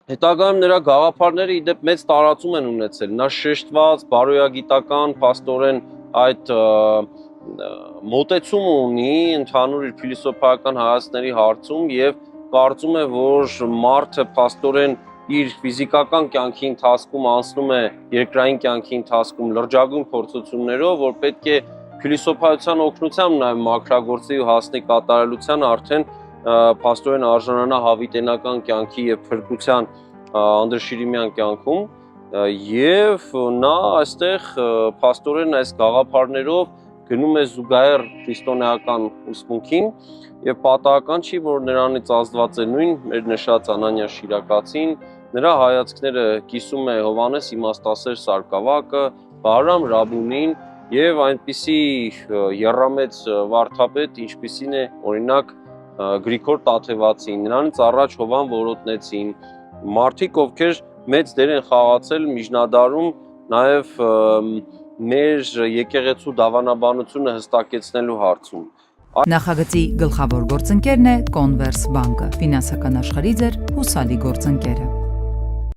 Հետագայում նրա գաղափարները իդեպ մեծ տարածում են ունեցել, նա շեշտված, բարոյագիտական, փաստորեն այդ մոտեցումը ունի ընդհանուր իր փիլիսոփայական հայացքների հարցում եւ կարծում է, որ մարդը փաստորեն իր ֆիզիկական կյանքի ընթացքում անցնում է երկրային կյանքի ընթացքում լրջագույն փորձություններով, որ պետք է փիլիսոփայության օգնությամբ նաեւ մաքրագործի ու հասնի կատարելության արդեն փաստորեն արժանանա հավիտենական կյանքի եւ փրկության անդրշիրիմյան կյանքում եւ նա այստեղ փաստորեն այս գաղափարներով գնում է զուգահեռ քրիստոնեական ուսմունքին եւ պատահական չի որ նրանից ազդված է նույն մեր նշած Անանիա Շիրակացին նրա հայացքները կիսում է Հովանես իմաստասեր Սարգսակը, Բահրամ Ռաբունին եւ այնպիսի եռամեծ վարդապետ ինչպիսին է օրինակ Գրիգոր Տաթևացին, նրանից առաջ Հովան Որոտնեցին, մարդիկ ովքեր մեծ դեր են խաղացել միջնադարում նաև մեր եկեղեցու դավանաբանությունը հստակեցնելու հարցում։ Նախագծի գլխավոր գործընկերն է Converse բանկը, ֆինանսական աշխարհի ձեր հուսալի գործընկերը։